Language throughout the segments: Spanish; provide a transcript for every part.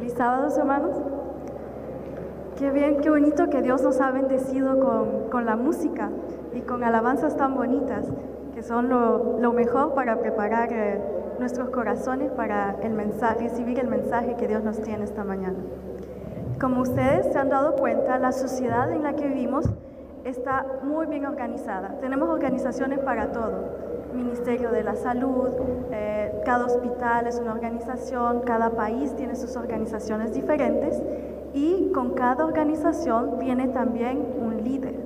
Feliz sábado, hermanos. Qué bien, qué bonito que Dios nos ha bendecido con la música y con alabanzas tan bonitas, que son lo mejor para preparar nuestros corazones para recibir el mensaje que Dios nos tiene esta mañana. Como ustedes se han dado cuenta, la sociedad en la que vivimos está muy bien organizada. Tenemos organizaciones para todo. Ministerio de la Salud, cada hospital es una organización, cada país tiene sus organizaciones diferentes y con cada organización viene también un líder.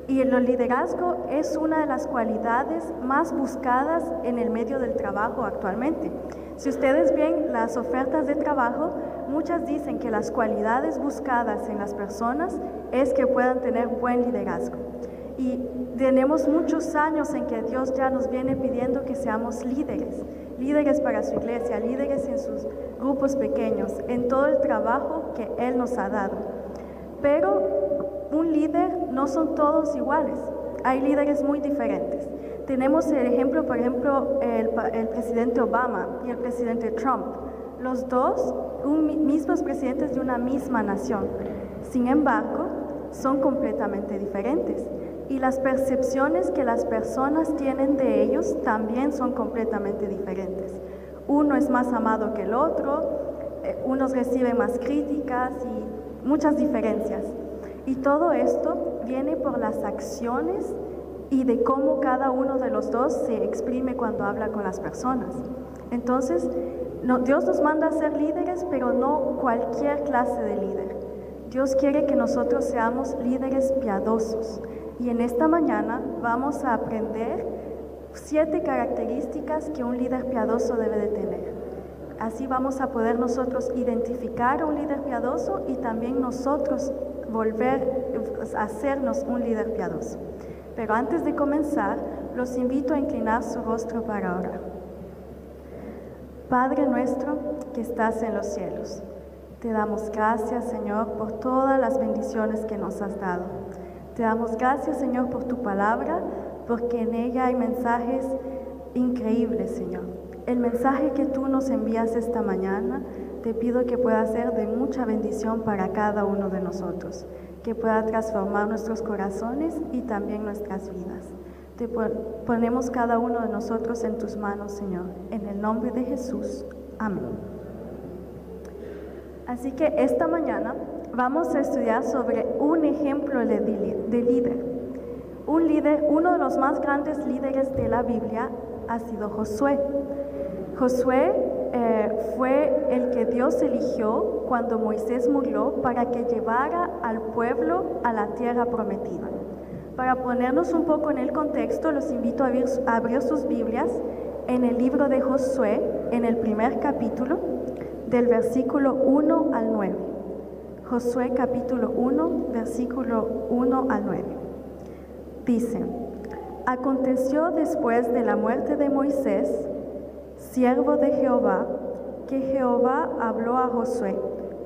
Y el liderazgo es una de las cualidades más buscadas en el medio del trabajo actualmente. Si ustedes ven las ofertas de trabajo, muchas dicen que las cualidades buscadas en las personas es que puedan tener buen liderazgo. Y tenemos muchos años en que Dios ya nos viene pidiendo que seamos líderes para su iglesia, líderes en sus grupos pequeños, en todo el trabajo que Él nos ha dado. Pero un líder no son todos iguales, hay líderes muy diferentes. Tenemos el ejemplo, por ejemplo, el presidente Obama y el presidente Trump, los dos mismos presidentes de una misma nación. Sin embargo, son completamente diferentes. Y las percepciones que las personas tienen de ellos también son completamente diferentes. Uno es más amado que el otro, unos reciben más críticas y muchas diferencias. Y todo esto viene por las acciones y de cómo cada uno de los dos se exprime cuando habla con las personas. Entonces, Dios nos manda a ser líderes, pero no cualquier clase de líder. Dios quiere que nosotros seamos líderes piadosos. Y en esta mañana vamos a aprender 7 características que un líder piadoso debe de tener. Así vamos a poder nosotros identificar a un líder piadoso y también nosotros volver a hacernos un líder piadoso. Pero antes de comenzar, los invito a inclinar su rostro para orar. Padre nuestro que estás en los cielos, te damos gracias, Señor, por todas las bendiciones que nos has dado. Te damos gracias, Señor, por tu palabra, porque en ella hay mensajes increíbles, Señor. El mensaje que tú nos envías esta mañana, te pido que pueda ser de mucha bendición para cada uno de nosotros, que pueda transformar nuestros corazones y también nuestras vidas. Te ponemos cada uno de nosotros en tus manos, Señor, en el nombre de Jesús. Amén. Así que esta mañana vamos a estudiar sobre un ejemplo de líder. Un líder, uno de los más grandes líderes de la Biblia ha sido Josué. Josué fue el que Dios eligió cuando Moisés murió para que llevara al pueblo a la tierra prometida. Para ponernos un poco en el contexto, los invito a abrir sus Biblias en el libro de Josué, en el primer capítulo, del versículo 1 al 9. Josué capítulo 1, versículo 1 al 9. Dice: Aconteció después de la muerte de Moisés, siervo de Jehová, que Jehová habló a Josué,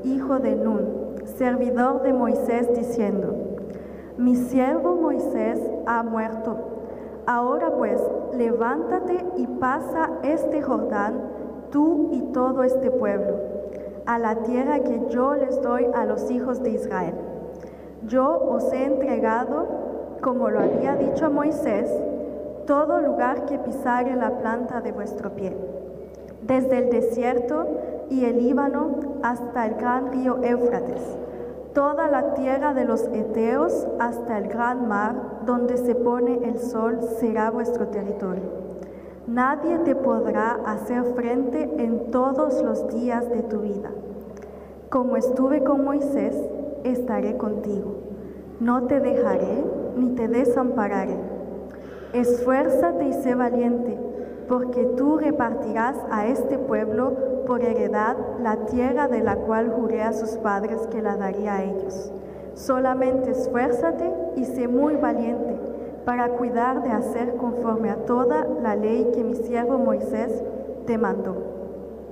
hijo de Nun, servidor de Moisés, diciendo: Mi siervo Moisés ha muerto. Ahora pues, levántate y pasa este Jordán, tú y todo este pueblo, a la tierra que yo les doy a los hijos de Israel. Yo os he entregado, como lo había dicho a Moisés, todo lugar que pisare la planta de vuestro pie, desde el desierto y el Líbano hasta el gran río Éufrates, toda la tierra de los heteos hasta el gran mar, donde se pone el sol, será vuestro territorio. Nadie te podrá hacer frente en todos los días de tu vida. Como estuve con Moisés, estaré contigo. No te dejaré ni te desampararé. Esfuérzate y sé valiente, porque tú repartirás a este pueblo por heredad la tierra de la cual juré a sus padres que la daría a ellos. Solamente esfuérzate y sé muy valiente, para cuidar de hacer conforme a toda la ley que mi siervo Moisés te mandó.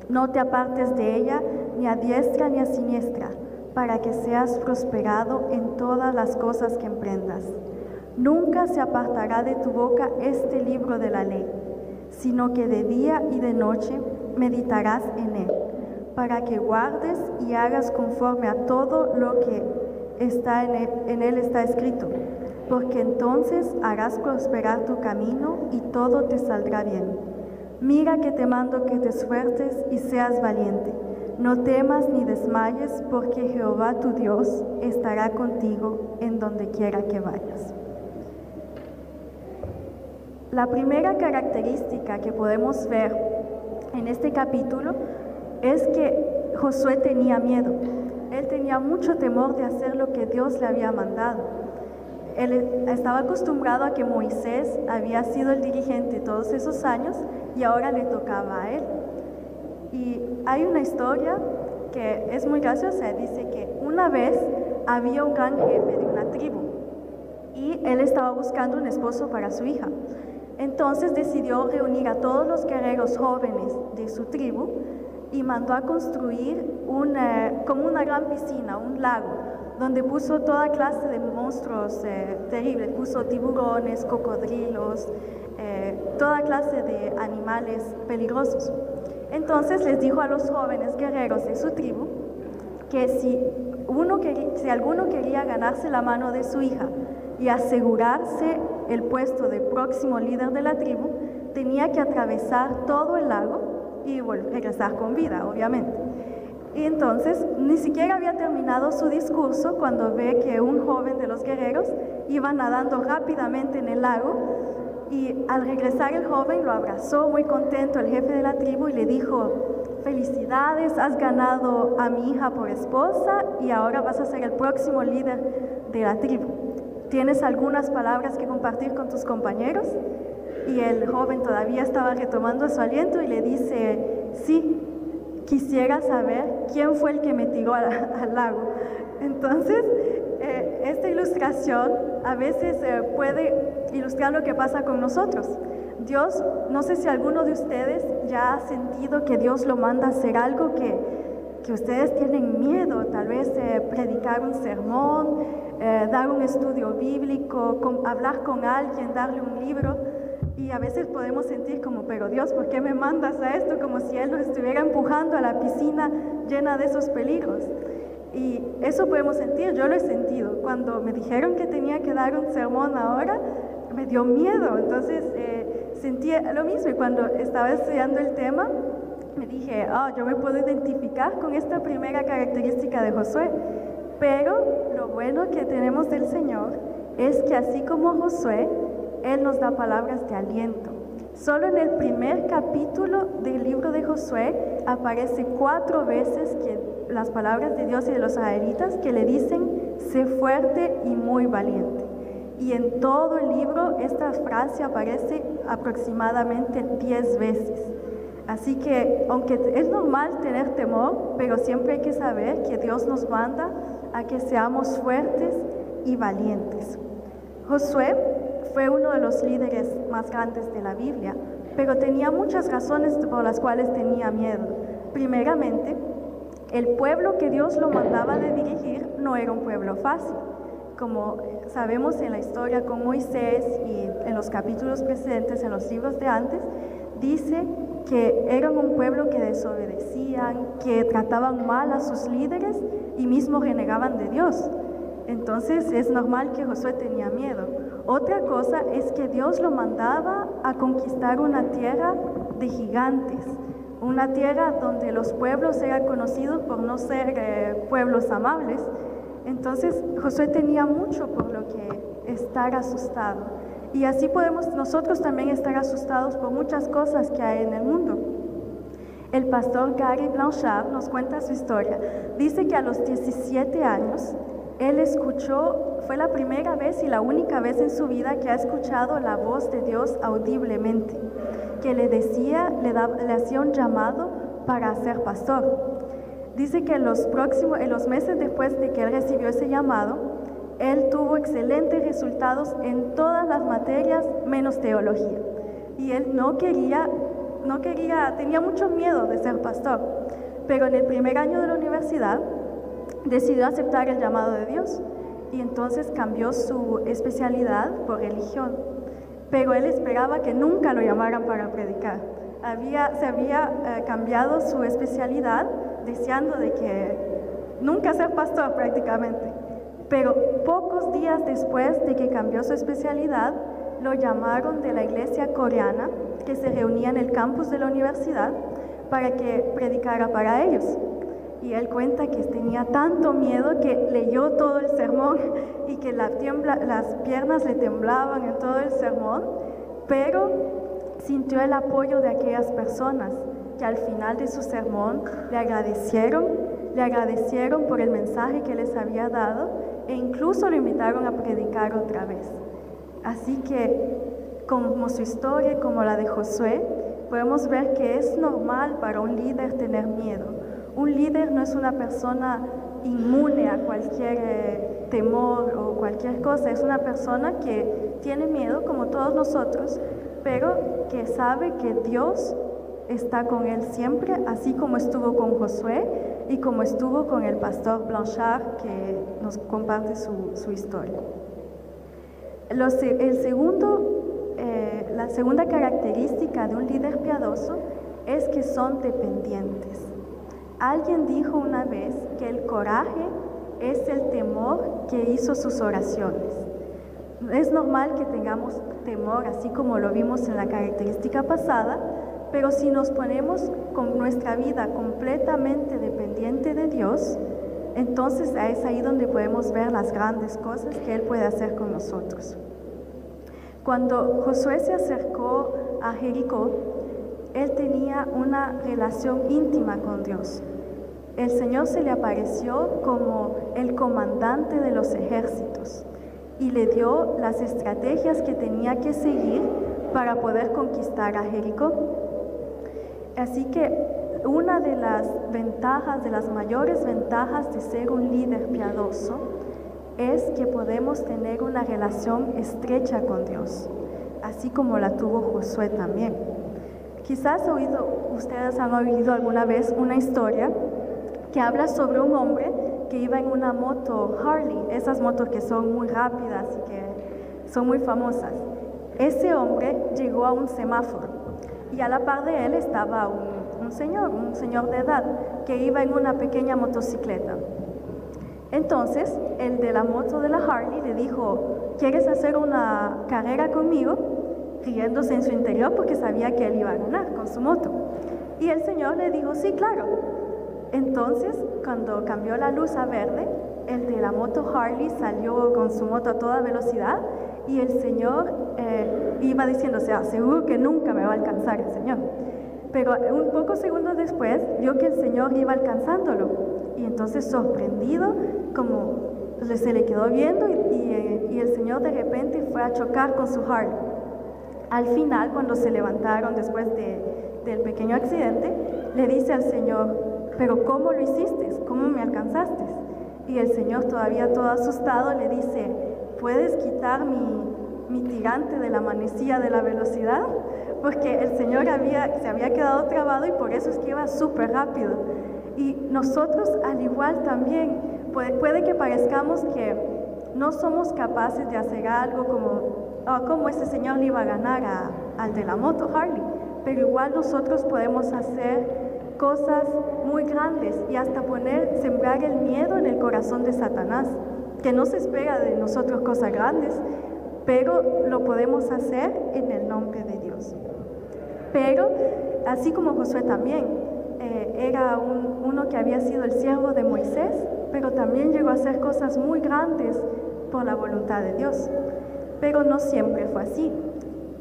No te apartes de ella ni a diestra ni a siniestra, para que seas prosperado en todas las cosas que emprendas. Nunca se apartará de tu boca este libro de la ley, sino que de día y de noche meditarás en él, para que guardes y hagas conforme a todo lo que está en él está escrito, porque entonces harás prosperar tu camino y todo te saldrá bien. Mira que te mando que te esfuerces y seas valiente. No temas ni desmayes, porque Jehová tu Dios estará contigo en donde quiera que vayas. La primera característica que podemos ver en este capítulo es que Josué tenía miedo. Él tenía mucho temor de hacer lo que Dios le había mandado. Él estaba acostumbrado a que Moisés había sido el dirigente todos esos años y ahora le tocaba a él. Y hay una historia que es muy graciosa. Dice que una vez había un gran jefe de una tribu y él estaba buscando un esposo para su hija. Entonces decidió reunir a todos los guerreros jóvenes de su tribu y mandó a construir como una gran piscina, un lago, donde puso toda clase de monstruos terribles. Puso tiburones, cocodrilos, toda clase de animales peligrosos. Entonces les dijo a los jóvenes guerreros de su tribu que si alguno quería ganarse la mano de su hija y asegurarse el puesto de próximo líder de la tribu, tenía que atravesar todo el lago y regresar con vida, obviamente. Y entonces ni siquiera había terminado su discurso cuando ve que un joven de los guerreros iba nadando rápidamente en el lago, y al regresar el joven lo abrazó muy contento el jefe de la tribu y le dijo: felicidades, has ganado a mi hija por esposa y ahora vas a ser el próximo líder de la tribu. ¿Tienes algunas palabras que compartir con tus compañeros? Y el joven todavía estaba retomando su aliento y le dice: sí, quisiera saber quién fue el que me tiró al lago. Entonces, esta ilustración a veces puede ilustrar lo que pasa con nosotros. Dios, no sé si alguno de ustedes ya ha sentido que Dios lo manda a hacer algo que ustedes tienen miedo, tal vez predicar un sermón, dar un estudio bíblico, hablar con alguien, darle un libro. Y a veces podemos sentir como: pero Dios, ¿por qué me mandas a esto? Como si Él nos estuviera empujando a la piscina llena de esos peligros. Y eso podemos sentir, yo lo he sentido. Cuando me dijeron que tenía que dar un sermón ahora, me dio miedo. Entonces sentí lo mismo, y cuando estaba estudiando el tema, me dije: yo me puedo identificar con esta primera característica de Josué. Pero lo bueno que tenemos del Señor es que así como Josué, Él nos da palabras de aliento. Solo en el primer capítulo del libro de Josué aparece 4 veces que las palabras de Dios y de los israelitas que le dicen: sé fuerte y muy valiente. Y en todo el libro esta frase aparece aproximadamente 10 veces. Así que, aunque es normal tener temor, pero siempre hay que saber que Dios nos manda a que seamos fuertes y valientes. Josué fue uno de los líderes más grandes de la Biblia, pero tenía muchas razones por las cuales tenía miedo. Primeramente, el pueblo que Dios lo mandaba de dirigir no era un pueblo fácil. Como sabemos en la historia con Moisés y en los capítulos precedentes, en los libros de antes, dice que eran un pueblo que desobedecían, que trataban mal a sus líderes y mismo renegaban de Dios. Entonces es normal que Josué tenía miedo. Otra cosa es que Dios lo mandaba a conquistar una tierra de gigantes, una tierra donde los pueblos eran conocidos por no ser pueblos amables. Entonces Josué tenía mucho por lo que estar asustado. Y así podemos nosotros también estar asustados por muchas cosas que hay en el mundo. El pastor Gary Blanchard nos cuenta su historia. Dice que a los 17 años, él escuchó, fue la primera vez y la única vez en su vida que ha escuchado la voz de Dios audiblemente, que le decía, le hacía un llamado para ser pastor. Dice que en los meses después de que él recibió ese llamado, él tuvo excelentes resultados en todas las materias menos teología. Y él tenía mucho miedo de ser pastor, pero en el primer año de la universidad decidió aceptar el llamado de Dios y entonces cambió su especialidad por religión. Pero él esperaba que nunca lo llamaran para predicar. Se había cambiado su especialidad deseando de que nunca ser pastor prácticamente. Pero pocos días después de que cambió su especialidad, lo llamaron de la iglesia coreana que se reunía en el campus de la universidad para que predicara para ellos. Y él cuenta que tenía tanto miedo que leyó todo el sermón y que las piernas le temblaban en todo el sermón, pero sintió el apoyo de aquellas personas que al final de su sermón le agradecieron por el mensaje que les había dado e incluso lo invitaron a predicar otra vez. Así que, como su historia, como la de Josué, podemos ver que es normal para un líder tener miedo. Un líder no es una persona inmune a cualquier temor o cualquier cosa, es una persona que tiene miedo como todos nosotros, pero que sabe que Dios está con él siempre, así como estuvo con Josué y como estuvo con el pastor Blanchard, que nos comparte su historia. La segunda característica de un líder piadoso es que son dependientes. Alguien dijo una vez que el coraje es el temor que hizo sus oraciones. Es normal que tengamos temor, así como lo vimos en la característica pasada, pero si nos ponemos con nuestra vida completamente dependiente de Dios, entonces es ahí donde podemos ver las grandes cosas que Él puede hacer con nosotros. Cuando Josué se acercó a Jericó, él tenía una relación íntima con Dios. El Señor se le apareció como el comandante de los ejércitos y le dio las estrategias que tenía que seguir para poder conquistar a Jericó. Así que una de las ventajas, de las mayores ventajas de ser un líder piadoso, es que podemos tener una relación estrecha con Dios, así como la tuvo Josué también. Quizás ustedes han oído alguna vez una historia que habla sobre un hombre que iba en una moto Harley, esas motos que son muy rápidas y que son muy famosas. Ese hombre llegó a un semáforo y a la par de él estaba un señor de edad que iba en una pequeña motocicleta. Entonces, el de la moto de la Harley le dijo: ¿quieres hacer una carrera conmigo? Riéndose en su interior porque sabía que él iba a ganar con su moto. Y el señor le dijo: sí, claro. Entonces, cuando cambió la luz a verde, el de la moto Harley salió con su moto a toda velocidad y el señor iba diciéndose: seguro que nunca me va a alcanzar el señor. Pero un pocos segundos después vio que el señor iba alcanzándolo y entonces, sorprendido, como se le quedó viendo y el señor de repente fue a chocar con su Harley. Al final, cuando se levantaron después del pequeño accidente, le dice al señor: ¿pero cómo lo hiciste? ¿Cómo me alcanzaste? Y el señor, todavía todo asustado, le dice: ¿puedes quitar mi tirante de la manecilla de la velocidad? Porque el señor se había quedado trabado y por eso es que iba súper rápido. Y nosotros al igual también, puede que parezcamos que no somos capaces de hacer algo como ese señor le iba a ganar al de la moto Harley, pero igual nosotros podemos hacer cosas muy grandes y hasta sembrar el miedo en el corazón de Satanás, que no se espera de nosotros cosas grandes, pero lo podemos hacer en el nombre de Dios. Pero así como Josué también era uno que había sido el siervo de Moisés, pero también llegó a hacer cosas muy grandes por la voluntad de Dios. Pero no siempre fue así.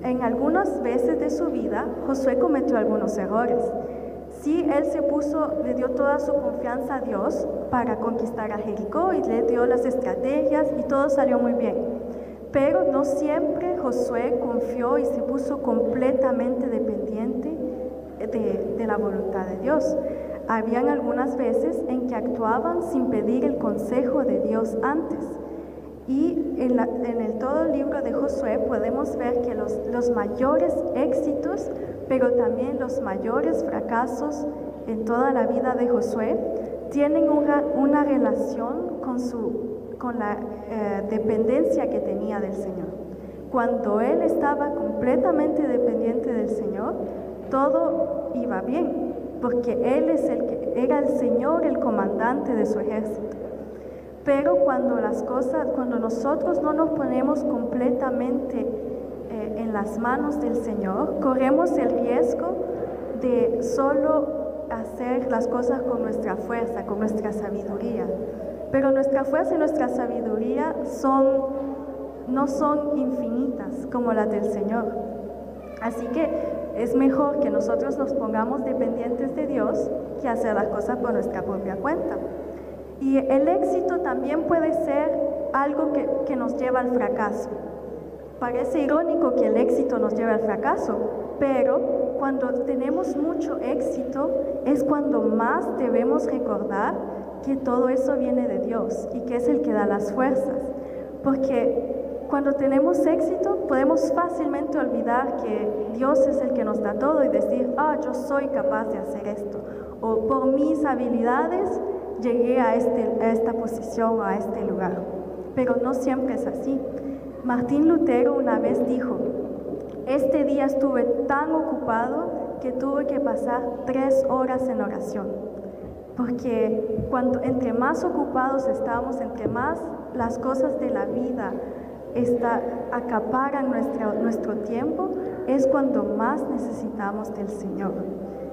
En algunas veces de su vida, Josué cometió algunos errores. Sí, él le dio toda su confianza a Dios para conquistar a Jericó y le dio las estrategias y todo salió muy bien. Pero no siempre Josué confió y se puso completamente dependiente de la voluntad de Dios. Habían algunas veces en que actuaban sin pedir el consejo de Dios antes. Y en todo el libro de Josué podemos ver que los mayores éxitos, pero también los mayores fracasos en toda la vida de Josué, tienen una relación con la dependencia que tenía del Señor. Cuando él estaba completamente dependiente del Señor, todo iba bien, porque él es era el Señor el comandante de su ejército. Pero cuando nosotros no nos ponemos completamente en las manos del Señor, corremos el riesgo de solo hacer las cosas con nuestra fuerza, con nuestra sabiduría. Pero nuestra fuerza y nuestra sabiduría no son infinitas como las del Señor. Así que es mejor que nosotros nos pongamos dependientes de Dios que hacer las cosas por nuestra propia cuenta. Y el éxito también puede ser algo que nos lleva al fracaso. Parece irónico que el éxito nos lleve al fracaso, pero cuando tenemos mucho éxito es cuando más debemos recordar que todo eso viene de Dios y que es el que da las fuerzas. Porque cuando tenemos éxito podemos fácilmente olvidar que Dios es el que nos da todo y decir, yo soy capaz de hacer esto, o por mis habilidades llegué a esta posición o a este lugar. Pero no siempre es así. Martín Lutero una vez dijo, este día estuve tan ocupado que tuve que pasar 3 horas en oración. Porque entre más ocupados estamos, entre más las cosas de la vida acaparan nuestro tiempo, es cuando más necesitamos del Señor.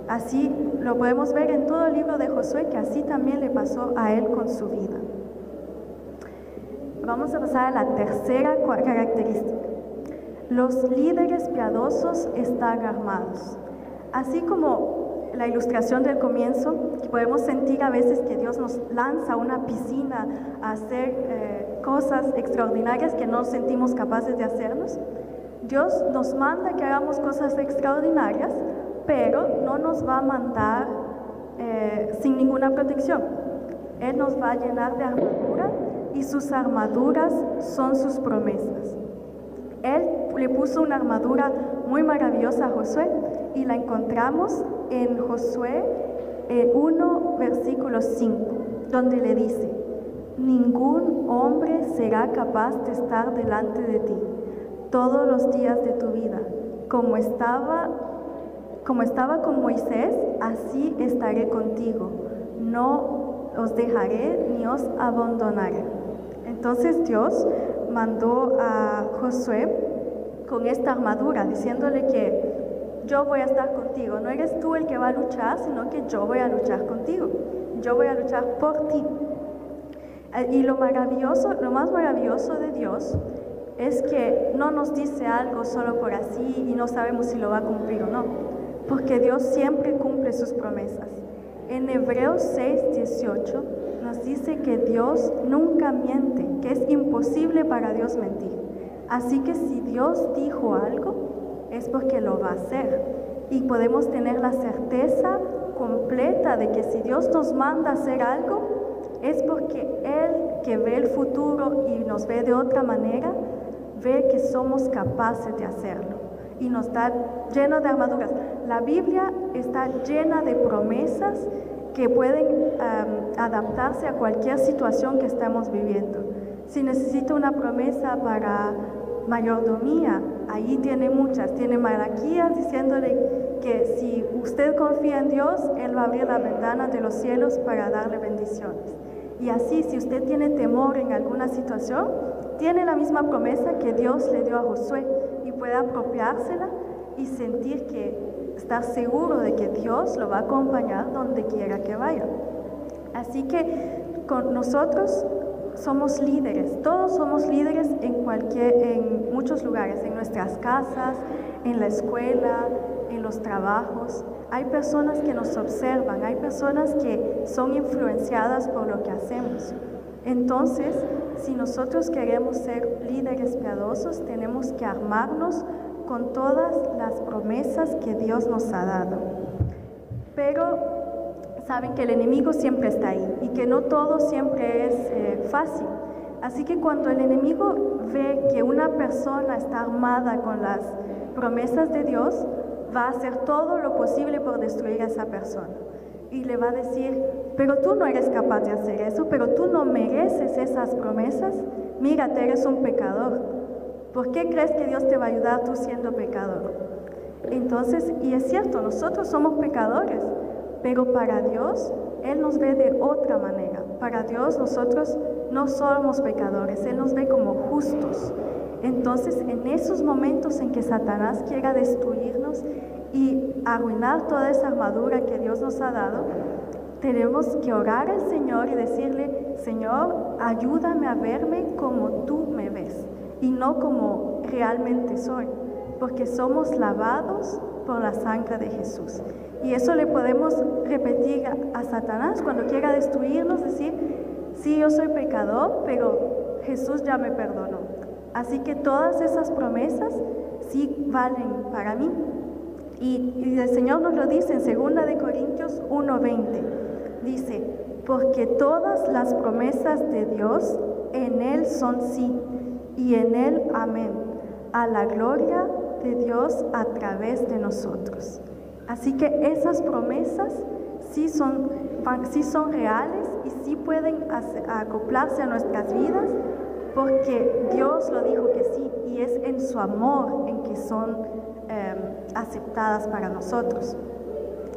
Así lo podemos ver en todo el libro de Josué, que así también le pasó a él con su vida. Vamos a pasar a la tercera característica. Los líderes piadosos están armados. Así como la ilustración del comienzo, podemos sentir a veces que Dios nos lanza a una piscina a hacer cosas extraordinarias que no sentimos capaces de hacernos. Dios nos manda que hagamos cosas extraordinarias, pero no nos va a mandar sin ninguna protección. Él nos va a llenar de armadura y sus armaduras son sus promesas. Él le puso una armadura muy maravillosa a Josué y la encontramos en Josué 1, versículo 5, donde le dice, ningún hombre será capaz de estar delante de ti todos los días de tu vida, como estaba con Moisés, así estaré contigo, no os dejaré ni os abandonaré. Entonces Dios mandó a Josué con esta armadura, diciéndole que yo voy a estar contigo, no eres tú el que va a luchar, sino que yo voy a luchar contigo, yo voy a luchar por ti. Y lo más maravilloso de Dios es que no nos dice algo solo por así y no sabemos si lo va a cumplir o no, porque Dios siempre cumple sus promesas. En Hebreos 6:18 nos dice que Dios nunca miente, que es imposible para Dios mentir. Así que si Dios dijo algo, es porque lo va a hacer. Y podemos tener la certeza completa de que si Dios nos manda a hacer algo, es porque Él, que ve el futuro y nos ve de otra manera, ve que somos capaces de hacerlo. Y nos da lleno de armaduras. La Biblia está llena de promesas que pueden adaptarse a cualquier situación que estamos viviendo. Si necesita una promesa para mayordomía, ahí tiene muchas. Tiene Malaquías diciéndole que si usted confía en Dios, Él va a abrir la ventana de los cielos para darle bendiciones. Y así, si usted tiene temor en alguna situación, tiene la misma promesa que Dios le dio a Josué y puede apropiársela y sentir estar seguro de que Dios lo va a acompañar donde quiera que vaya. Así que con nosotros somos líderes, todos somos líderes en muchos lugares, en nuestras casas, en la escuela, en los trabajos. Hay personas que nos observan, hay personas que son influenciadas por lo que hacemos. Entonces, si nosotros queremos ser líderes piadosos, tenemos que armarnos con todas las promesas que Dios nos ha dado. Pero saben que el enemigo siempre está ahí y que no todo siempre es fácil. Así que cuando el enemigo ve que una persona está armada con las promesas de Dios, va a hacer todo lo posible por destruir a esa persona. Y le va a decir, pero tú no eres capaz de hacer eso, pero tú no mereces esas promesas. Mírate, eres un pecador. ¿Por qué crees que Dios te va a ayudar tú siendo pecador? Entonces, y es cierto, nosotros somos pecadores, pero para Dios Él nos ve de otra manera. Para Dios nosotros no somos pecadores, Él nos ve como justos. Entonces, en esos momentos en que Satanás quiera destruirnos y arruinar toda esa armadura que Dios nos ha dado, tenemos que orar al Señor y decirle: Señor, ayúdame a verme como tú me ves y no como realmente soy, porque somos lavados por la sangre de Jesús. Y eso le podemos repetir a Satanás cuando quiera destruirnos, decir: sí, yo soy pecador, pero Jesús ya me perdonó. Así que todas esas promesas sí valen para mí. Y el Señor nos lo dice en 2 de Corintios 1:20. Dice: porque todas las promesas de Dios en Él son sí, y en Él amén, a la gloria de Dios a través de nosotros. Así que esas promesas sí son reales y sí pueden acoplarse a nuestras vidas, porque Dios lo dijo que sí, y es en su amor en que son aceptadas para nosotros.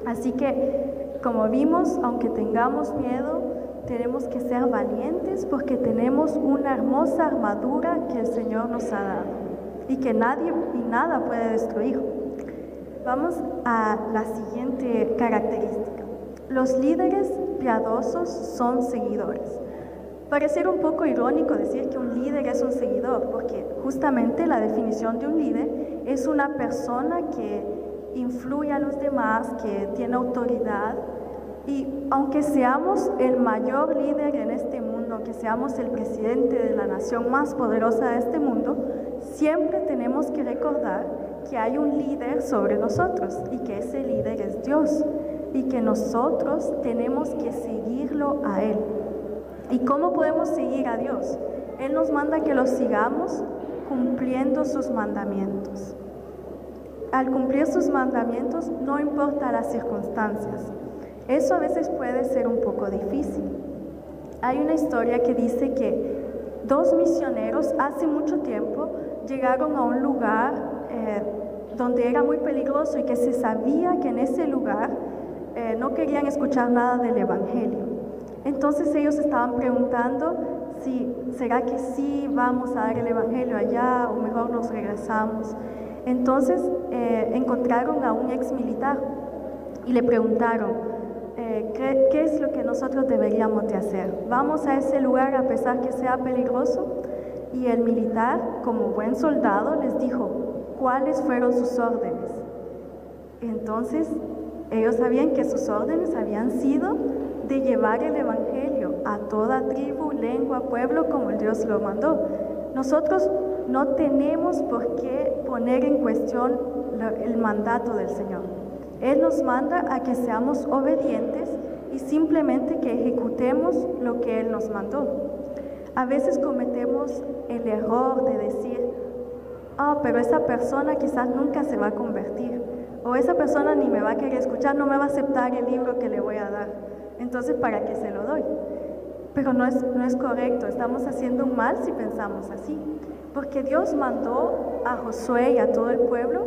Así que, como vimos, aunque tengamos miedo, tenemos que ser valientes, porque tenemos una hermosa armadura que el Señor nos ha dado y que nadie y nada puede destruir. Vamos a la siguiente característica. Los líderes piadosos son seguidores. Pareciera un poco irónico decir que un líder es un seguidor, porque justamente la definición de un líder es una persona que influye a los demás, que tiene autoridad. Y aunque seamos el mayor líder en este mundo, aunque seamos el presidente de la nación más poderosa de este mundo, siempre tenemos que recordar que hay un líder sobre nosotros y que ese líder es Dios y que nosotros tenemos que seguirlo a Él. ¿Y cómo podemos seguir a Dios? Él nos manda que lo sigamos cumpliendo sus mandamientos. Al cumplir sus mandamientos, no importa las circunstancias. Eso a veces puede ser un poco difícil. Hay una historia que dice que 2 misioneros hace mucho tiempo llegaron a un lugar donde era muy peligroso y que se sabía que en ese lugar no querían escuchar nada del Evangelio. Entonces ellos estaban preguntando si será que sí vamos a dar el Evangelio allá o mejor nos regresamos. Entonces encontraron a un ex militar y le preguntaron: ¿qué es lo que nosotros deberíamos de hacer? ¿Vamos a ese lugar a pesar que sea peligroso? Y el militar, como buen soldado, les dijo cuáles fueron sus órdenes. Entonces ellos sabían que sus órdenes habían sido de llevar el Evangelio a toda tribu, lengua, pueblo, como Dios lo mandó. Nosotros no tenemos por qué poner en cuestión el mandato del Señor. Él nos manda a que seamos obedientes y simplemente que ejecutemos lo que Él nos mandó. A veces cometemos el error de decir: pero esa persona quizás nunca se va a convertir, o esa persona ni me va a querer escuchar, no me va a aceptar el libro que le voy a dar, entonces ¿para qué se lo doy? Pero no es correcto, estamos haciendo un mal si pensamos así, porque Dios mandó a Josué y a todo el pueblo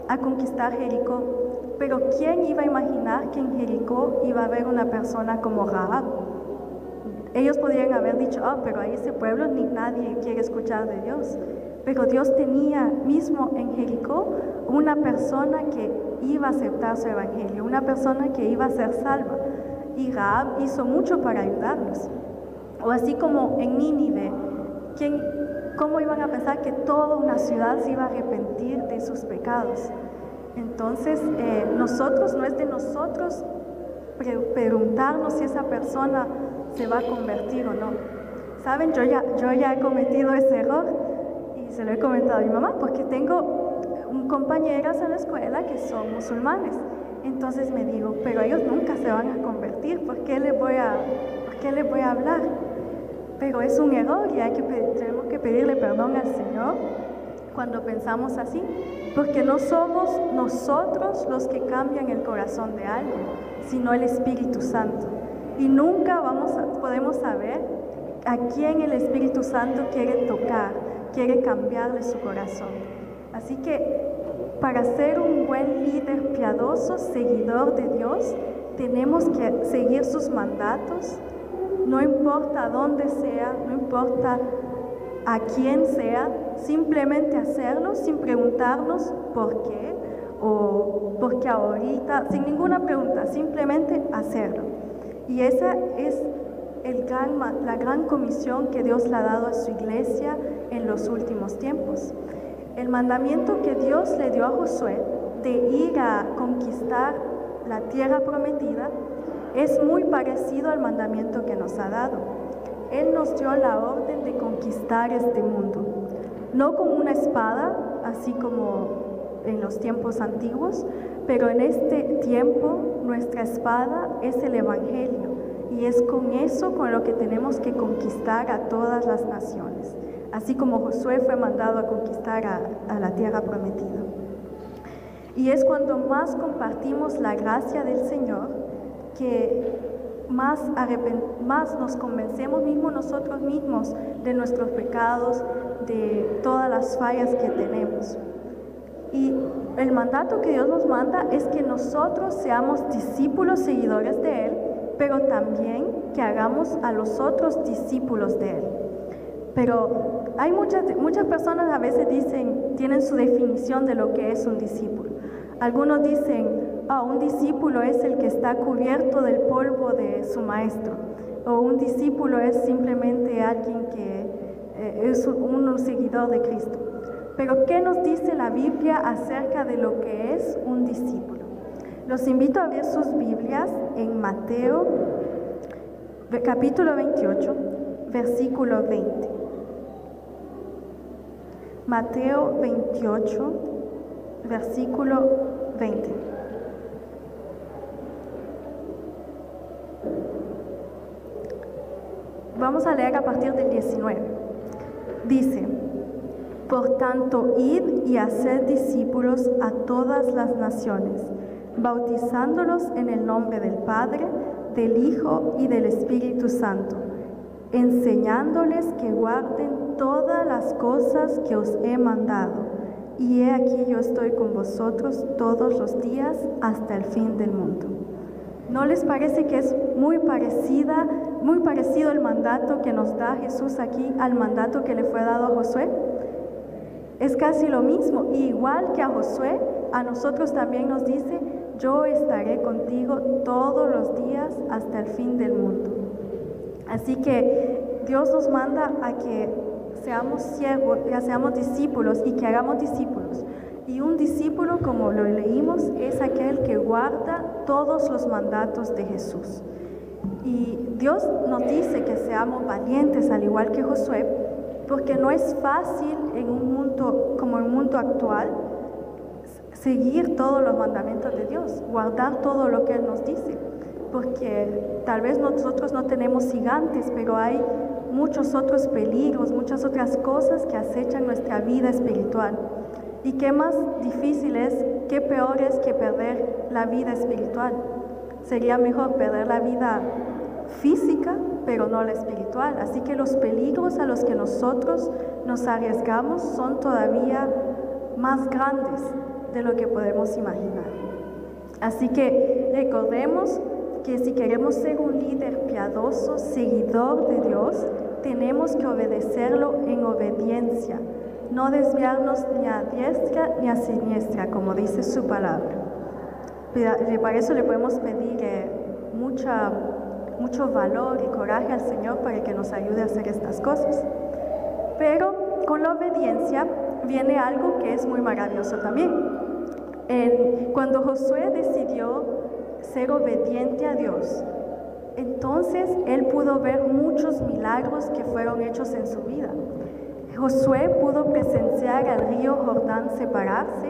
a conquistar Jericó. Pero ¿quién iba a imaginar que en Jericó iba a haber una persona como Rahab? Ellos podrían haber dicho: pero ahí ese pueblo ni nadie quiere escuchar de Dios. Pero Dios tenía mismo en Jericó una persona que iba a aceptar su evangelio, una persona que iba a ser salva. Y Rahab hizo mucho para ayudarlos. O así como en Nínive, ¿cómo iban a pensar que toda una ciudad se iba a arrepentir de sus pecados? Entonces, no es de nosotros preguntarnos si esa persona se va a convertir o no. ¿Saben? Yo ya he cometido ese error y se lo he comentado a mi mamá, porque tengo compañeras en la escuela que son musulmanes. Entonces me digo: pero ellos nunca se van a convertir, ¿por qué les voy a hablar? Pero es un error y tenemos que pedirle perdón al Señor cuando pensamos así, porque no somos nosotros los que cambian el corazón de alguien, sino el Espíritu Santo. Y nunca podemos saber a quién el Espíritu Santo quiere tocar, quiere cambiarle su corazón. Así que para ser un buen líder piadoso, seguidor de Dios, tenemos que seguir sus mandatos, no importa dónde sea, no importa a quién sea, simplemente hacerlo sin preguntarnos por qué o por qué ahorita, sin ninguna pregunta, simplemente hacerlo. Y esa es la gran comisión que Dios le ha dado a su iglesia en los últimos tiempos. El mandamiento que Dios le dio a Josué de ir a conquistar la tierra prometida es muy parecido al mandamiento que nos ha dado. Él nos dio la orden de conquistar este mundo, no con una espada, así como en los tiempos antiguos, pero en este tiempo nuestra espada es el Evangelio, y es con eso con lo que tenemos que conquistar a todas las naciones, así como Josué fue mandado a conquistar a la tierra prometida. Y es cuando más compartimos la gracia del Señor que más nos convencemos nosotros mismos de nuestros pecados, de todas las fallas que tenemos. Y el mandato que Dios nos manda es que nosotros seamos discípulos seguidores de Él, pero también que hagamos a los otros discípulos de Él. Pero hay muchas personas a veces tienen su definición de lo que es un discípulo. Algunos dicen, un discípulo es el que está cubierto del polvo de su maestro, o un discípulo es simplemente alguien que es un seguidor de Cristo. Pero ¿qué nos dice la Biblia acerca de lo que es un discípulo? Los invito a ver sus Biblias en Mateo, capítulo 28, versículo 20. Mateo 28, versículo 20. Vamos a leer a partir del 19. Dice: por tanto, id y haced discípulos a todas las naciones, bautizándolos en el nombre del Padre, del Hijo y del Espíritu Santo, enseñándoles que guarden todas las cosas que os he mandado. Y he aquí yo estoy con vosotros todos los días hasta el fin del mundo. ¿No les parece que es muy parecido el mandato que nos da Jesús aquí al mandato que le fue dado a Josué? Es casi lo mismo, y igual que a Josué, a nosotros también nos dice: yo estaré contigo todos los días hasta el fin del mundo. Así que Dios nos manda a que seamos siervos, que seamos discípulos y que hagamos discípulos. Y un discípulo, como lo leímos, es aquel que guarda todos los mandatos de Jesús. Y Dios nos dice que seamos valientes, al igual que Josué, porque no es fácil en un mundo como el mundo actual seguir todos los mandamientos de Dios, guardar todo lo que Él nos dice, porque tal vez nosotros no tenemos gigantes, pero hay muchos otros peligros, muchas otras cosas que acechan nuestra vida espiritual. Y qué más difícil es, qué peor es que perder la vida espiritual. Sería mejor perder la vida física, pero no la espiritual. Así que los peligros a los que nosotros nos arriesgamos son todavía más grandes de lo que podemos imaginar. Así que recordemos que si queremos ser un líder piadoso, seguidor de Dios, tenemos que obedecerlo en obediencia, no desviarnos ni a diestra ni a siniestra, como dice su palabra. Para eso le podemos pedir mucho valor y coraje al Señor para que nos ayude a hacer estas cosas. Pero con la obediencia viene algo que es muy maravilloso también. Cuando Josué decidió ser obediente a Dios, entonces él pudo ver muchos milagros que fueron hechos en su vida. Josué pudo presenciar al río Jordán separarse,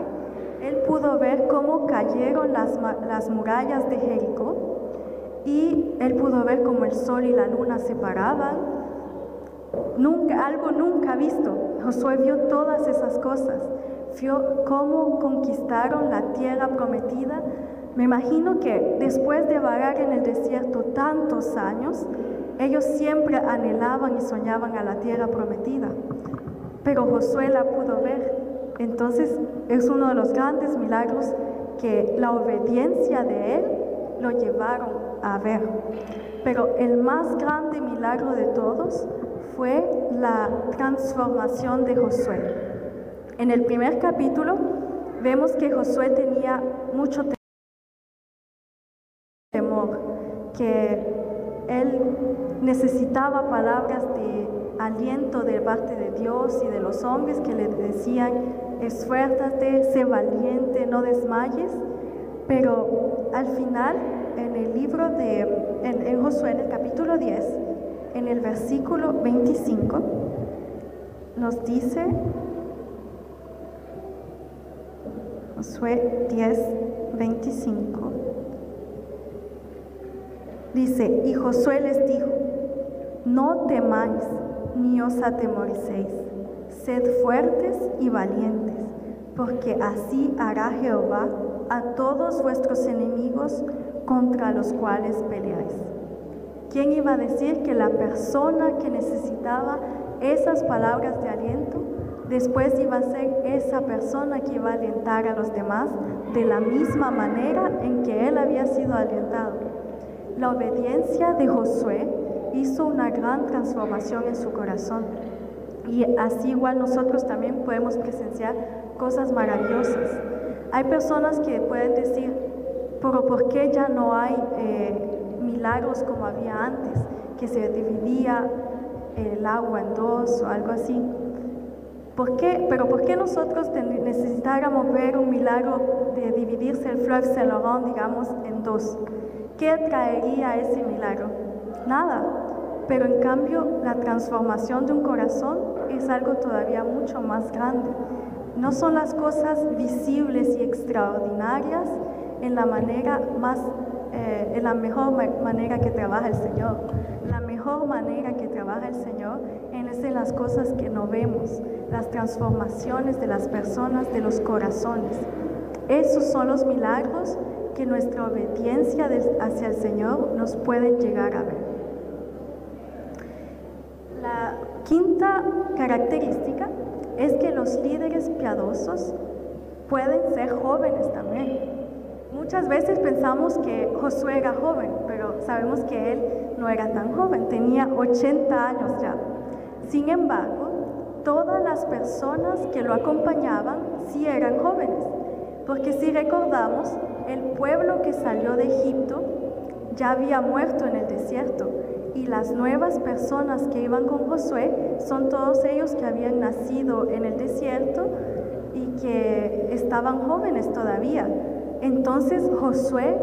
él pudo ver cómo cayeron las murallas de Jericó, y él pudo ver cómo el sol y la luna se paraban. Algo nunca visto. Josué vio todas esas cosas, vio cómo conquistaron la tierra prometida. Me imagino que después de vagar en el desierto tantos años, ellos siempre anhelaban y soñaban a la tierra prometida, pero Josué la pudo ver. Entonces es uno de los grandes milagros que la obediencia de él lo llevaron a ver. Pero el más grande milagro de todos fue la transformación de Josué. En el primer capítulo vemos que Josué tenía mucho temor, que él necesitaba palabras de aliento de parte de Dios y de los hombres que le decían: esfuérzate, sé valiente, no desmayes. Pero al final, en el libro en Josué, en el capítulo 10, en el versículo 25, nos dice, Josué 10, 25, dice: y Josué les dijo: no temáis ni os atemoricéis, sed fuertes y valientes, porque así hará Jehová a todos vuestros enemigos contra los cuales peleáis. ¿Quién iba a decir que la persona que necesitaba esas palabras de aliento, después iba a ser esa persona que iba a alentar a los demás de la misma manera en que él había sido alentado? La obediencia de Josué hizo una gran transformación en su corazón. Y así igual nosotros también podemos presenciar cosas maravillosas. Hay personas que pueden decir: pero ¿por qué ya no hay milagros como había antes? Que se dividía el agua en dos o algo así. ¿Por qué? Pero ¿por qué nosotros necesitáramos ver un milagro de dividirse el fleuve Saint-Laurent, digamos, en dos? ¿Qué traería ese milagro? Nada. Pero en cambio, la transformación de un corazón es algo todavía mucho más grande. No son las cosas visibles y extraordinarias en la mejor manera que trabaja el Señor. La mejor manera que trabaja el Señor es en las cosas que no vemos, las transformaciones de las personas, de los corazones. Esos son los milagros que nuestra obediencia hacia el Señor nos pueden llegar a ver. La quinta característica es que los líderes piadosos pueden ser jóvenes también. Muchas veces pensamos que Josué era joven, pero sabemos que él no era tan joven, tenía 80 años ya. Sin embargo, todas las personas que lo acompañaban sí eran jóvenes, porque si recordamos, el pueblo que salió de Egipto ya había muerto en el desierto, y las nuevas personas que iban con Josué son todos ellos que habían nacido en el desierto y que estaban jóvenes todavía. Entonces Josué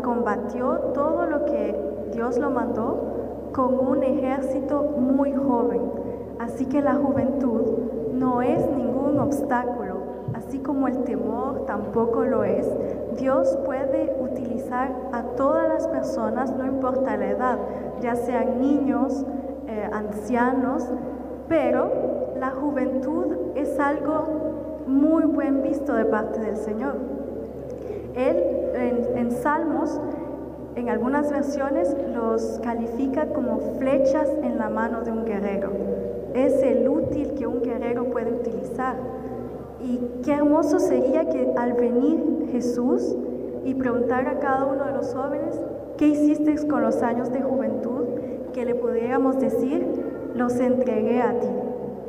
combatió todo lo que Dios lo mandó con un ejército muy joven. Así que la juventud no es ningún obstáculo, así como el temor tampoco lo es. Dios puede utilizar a todas las personas, no importa la edad, ya sean niños, ancianos, pero la juventud es algo muy buen visto de parte del Señor. Él en Salmos, en algunas versiones, los califica como flechas en la mano de un guerrero. Es el útil que un guerrero puede utilizar. Y qué hermoso sería que al venir Jesús y preguntar a cada uno de los jóvenes: ¿qué hiciste con los años de juventud? Que le pudiéramos decir: los entregué a ti,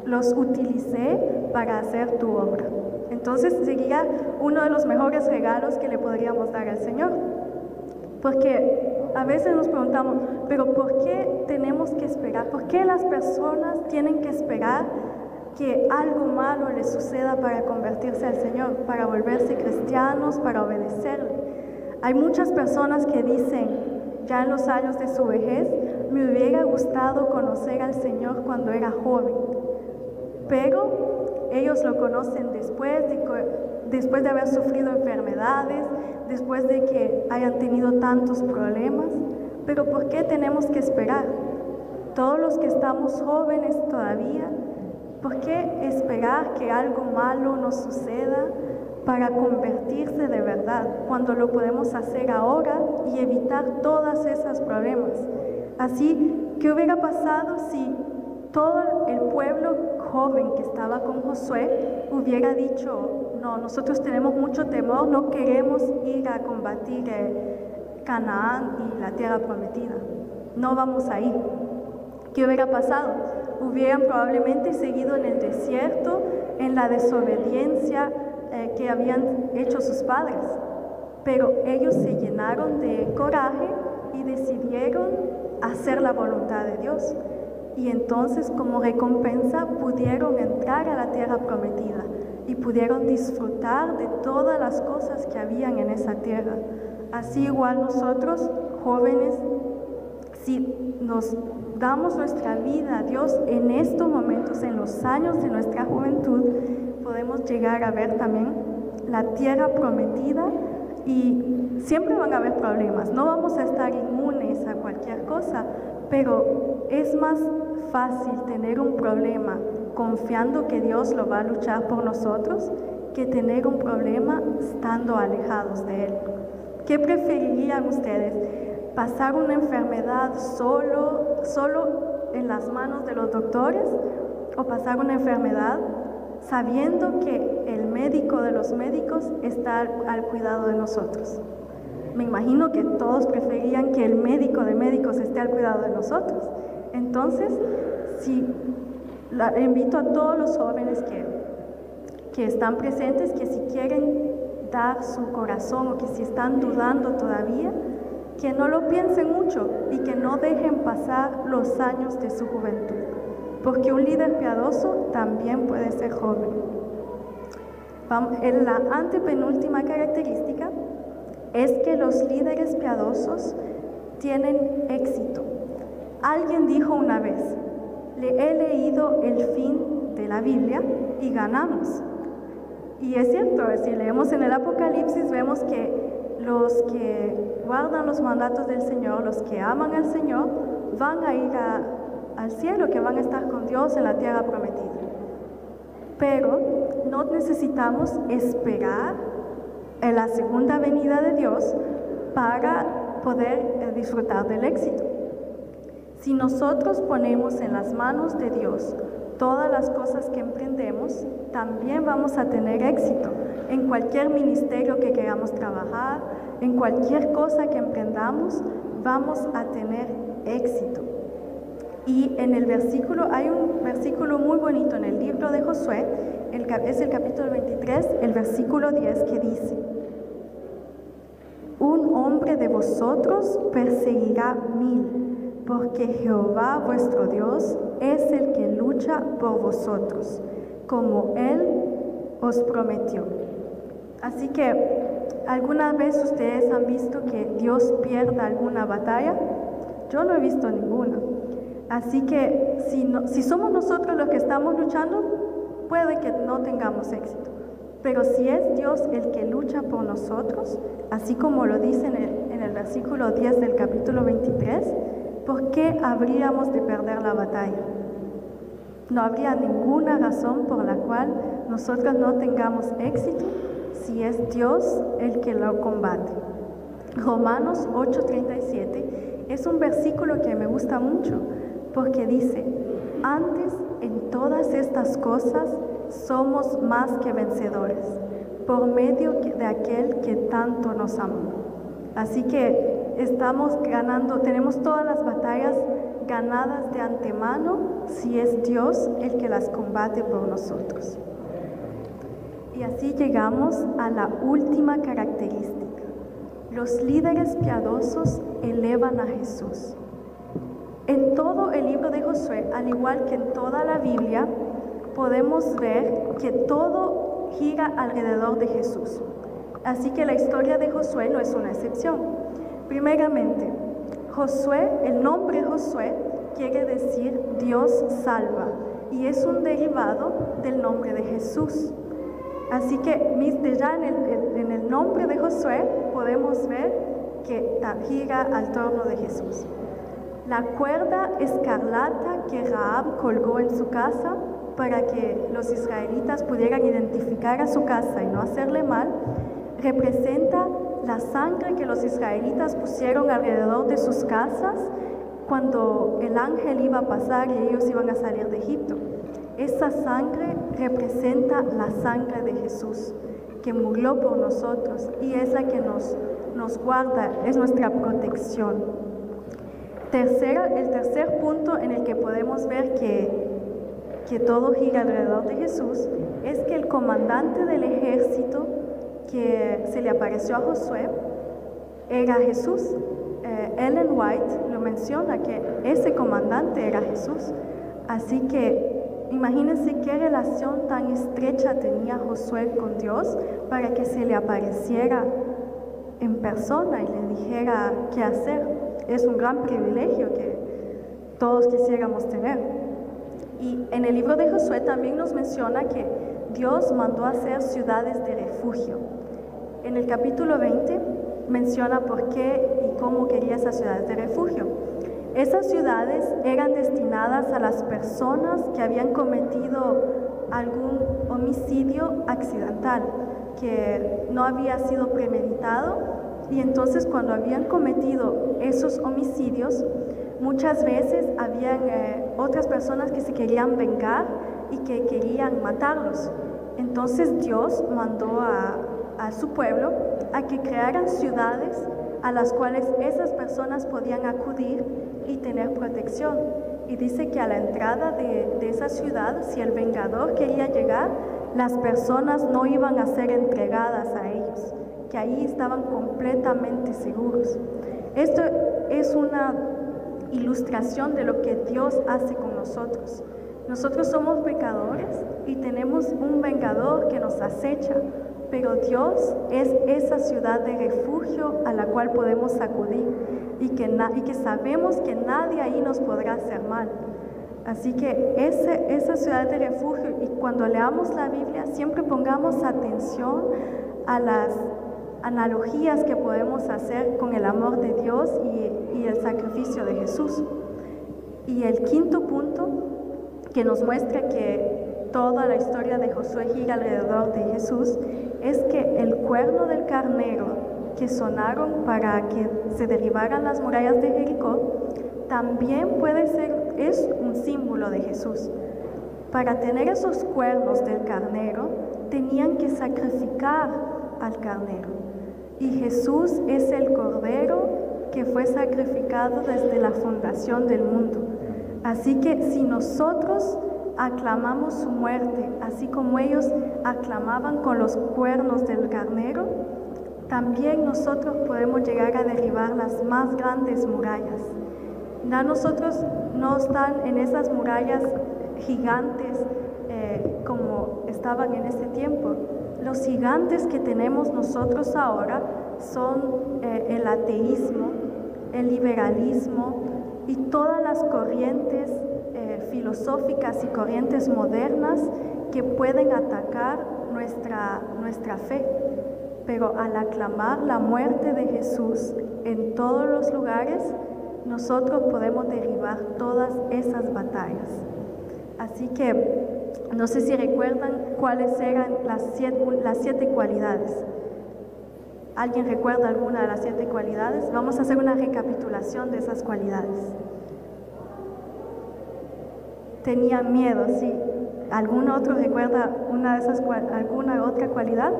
los utilicé para hacer tu obra. Entonces sería uno de los mejores regalos que le podríamos dar al Señor. Porque a veces nos preguntamos: ¿pero por qué tenemos que esperar? ¿Por qué las personas tienen que esperar que algo malo les suceda para convertirse al Señor, para volverse cristianos, para obedecerle? Hay muchas personas que dicen, ya en los años de su vejez: me hubiera gustado conocer al Señor cuando era joven. Pero ellos lo conocen después de haber sufrido enfermedades, después de que hayan tenido tantos problemas. Pero ¿por qué tenemos que esperar? Todos los que estamos jóvenes todavía, ¿por qué esperar que algo malo nos suceda para convertirse de verdad, cuando lo podemos hacer ahora y evitar todos esos problemas? Así, ¿qué hubiera pasado si todo el pueblo joven que estaba con Josué hubiera dicho: no, nosotros tenemos mucho temor, no queremos ir a combatir Canaán y la tierra prometida. No vamos a ir. ¿Qué hubiera pasado? Hubieran probablemente seguido en el desierto, en la desobediencia que habían hecho sus padres. Pero ellos se llenaron de coraje y decidieron hacer la voluntad de Dios. Y entonces, como recompensa, pudieron entrar a la tierra prometida y pudieron disfrutar de todas las cosas que habían en esa tierra. Así igual nosotros, jóvenes, si nos damos nuestra vida a Dios en estos momentos, en los años de nuestra juventud, podemos llegar a ver también la tierra prometida. Y siempre van a haber problemas, no vamos a estar inmunes a cualquier cosa, pero es más fácil tener un problema confiando que Dios lo va a luchar por nosotros que tener un problema estando alejados de Él. ¿Qué preferirían ustedes? ¿Pasar una enfermedad solo en las manos de los doctores o pasar una enfermedad sabiendo que el médico de los médicos está al cuidado de nosotros? Me imagino que todos preferían que el médico de médicos esté al cuidado de nosotros. Entonces, invito a todos los jóvenes que están presentes, que si quieren dar su corazón o que si están dudando todavía, que no lo piensen mucho y que no dejen pasar los años de su juventud. Porque un líder piadoso también puede ser joven. En la antepenúltima característica es que los líderes piadosos tienen éxito. Alguien dijo una vez, he leído el fin de la Biblia y ganamos. Y es cierto, si leemos en el Apocalipsis vemos que los que guardan los mandatos del Señor, los que aman al Señor, van a ir al cielo, que van a estar con Dios en la tierra prometida. Pero no necesitamos esperar en la segunda venida de Dios para poder disfrutar del éxito. Si nosotros ponemos en las manos de Dios todas las cosas que emprendemos, también vamos a tener éxito en cualquier ministerio que queramos trabajar, en cualquier cosa que emprendamos, vamos a tener éxito. Y en el versículo, hay un versículo muy bonito en el libro de Josué, es el capítulo 23, el versículo 10, que dice: un hombre de vosotros perseguirá 1000, porque Jehová vuestro Dios es el que lucha por vosotros, como Él os prometió. Así que, ¿alguna vez ustedes han visto que Dios pierda alguna batalla? Yo no he visto ninguna. Así que si somos nosotros los que estamos luchando, puede que no tengamos éxito. Pero si es Dios el que lucha por nosotros, así como lo dice en el versículo 10 del capítulo 23, ¿por qué habríamos de perder la batalla? No habría ninguna razón por la cual nosotros no tengamos éxito si es Dios el que lo combate. Romanos 8:37 es un versículo que me gusta mucho porque dice: antes en todas estas cosas somos más que vencedores por medio de aquel que tanto nos amó. Así que estamos ganando, tenemos todas las batallas ganadas de antemano si es Dios el que las combate por nosotros. Y así llegamos a la última característica. Los líderes piadosos elevan a Jesús. En todo el libro de Josué, al igual que en toda la Biblia, podemos ver que todo gira alrededor de Jesús. Así que la historia de Josué no es una excepción. Primeramente, Josué, el nombre Josué quiere decir Dios salva, y es un derivado del nombre de Jesús. Así que ya en el nombre de Josué podemos ver que gira al torno de Jesús. La cuerda escarlata que Rahab colgó en su casa para que los israelitas pudieran identificar a su casa y no hacerle mal, representa la sangre que los israelitas pusieron alrededor de sus casas cuando el ángel iba a pasar y ellos iban a salir de Egipto. Esa sangre representa la sangre de Jesús, que murió por nosotros, y es la que nos nos guarda, es nuestra protección. El tercer punto en el que podemos ver que todo gira alrededor de Jesús es que el comandante del ejército que se le apareció a Josué era Jesús. Ellen White lo menciona, que ese comandante era Jesús. Así que imagínense qué relación tan estrecha tenía Josué con Dios para que se le apareciera en persona y le dijera qué hacer. Es un gran privilegio que todos quisiéramos tener. Y en el libro de Josué también nos menciona que Dios mandó a hacer ciudades de refugio. En el capítulo 20 menciona por qué y cómo quería esas ciudades de refugio. Esas ciudades eran destinadas a las personas que habían cometido algún homicidio accidental, que no había sido premeditado, y entonces cuando habían cometido esos homicidios, muchas veces habían otras personas que se querían vengar y que querían matarlos. Entonces Dios mandó a su pueblo a que crearan ciudades a las cuales esas personas podían acudir y tener protección. Y dice que a la entrada de esa ciudad, si el vengador quería llegar, las personas no iban a ser entregadas a ellos, que ahí estaban completamente seguros. Esto es una ilustración de lo que Dios hace con nosotros. Nosotros somos pecadores y tenemos un vengador que nos acecha, pero Dios es esa ciudad de refugio a la cual podemos acudir y que sabemos que nadie ahí nos podrá hacer mal. Así que esa ciudad de refugio, y cuando leamos la Biblia siempre pongamos atención a las analogías que podemos hacer con el amor de Dios y el sacrificio de Jesús. Y el quinto punto que nos muestra que toda la historia de Josué gira alrededor de Jesús es que el cuerno del carnero que sonaron para que se derribaran las murallas de Jericó también es un símbolo de Jesús. Para tener esos cuernos del carnero tenían que sacrificar al carnero, y Jesús es el cordero que fue sacrificado desde la fundación del mundo. Así que si nosotros aclamamos su muerte, así como ellos aclamaban con los cuernos del carnero, también nosotros podemos llegar a derribar las más grandes murallas. Ya nosotros no están en esas murallas gigantes como estaban en ese tiempo. Los gigantes que tenemos nosotros ahora son el ateísmo, el liberalismo y todas las corrientes filosóficas y corrientes modernas que pueden atacar nuestra fe. Pero al aclamar la muerte de Jesús en todos los lugares, nosotros podemos derribar todas esas batallas. Así que no sé si recuerdan cuáles eran las siete cualidades. ¿Alguien recuerda alguna de las 7 cualidades? Vamos a hacer una recapitulación de esas cualidades. Tenía miedo, sí. ¿Algún otro recuerda alguna otra cualidad?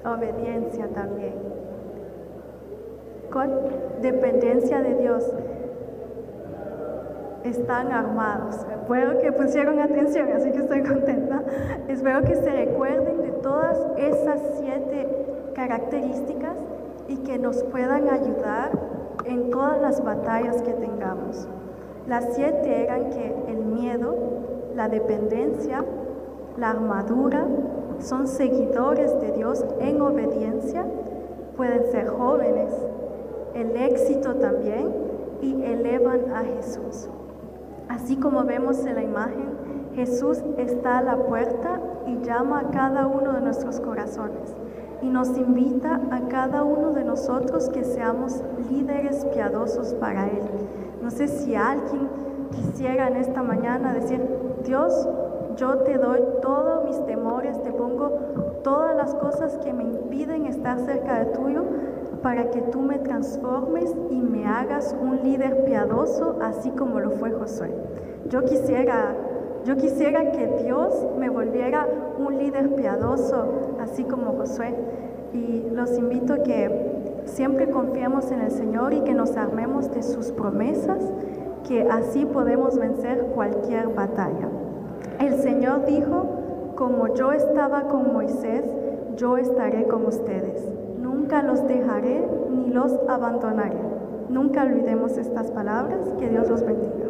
Obediencia también. Con dependencia de Dios. Están armados. Espero que pusieron atención, así que estoy contenta. Espero que se recuerden de todas esas 7 características y que nos puedan ayudar en todas las batallas que tengamos. Las 7 eran que el miedo, la dependencia, la armadura, son seguidores de Dios en obediencia, pueden ser jóvenes, el éxito también, y elevan a Jesús. Así como vemos en la imagen, Jesús está a la puerta y llama a cada uno de nuestros corazones y nos invita a cada uno de nosotros que seamos líderes piadosos para Él. No sé si alguien quisiera en esta mañana decir: Dios, yo te doy todos mis temores, te pongo todas las cosas que me impiden estar cerca de tuyo, para que tú me transformes y me hagas un líder piadoso, así como lo fue Josué. Yo quisiera que Dios me volviera un líder piadoso, así como Josué. Y los invito a que siempre confiemos en el Señor y que nos armemos de sus promesas, que así podemos vencer cualquier batalla. El Señor dijo: como yo estaba con Moisés, yo estaré con ustedes. Nunca los dejaré ni los abandonaré. Nunca olvidemos estas palabras. Que Dios los bendiga.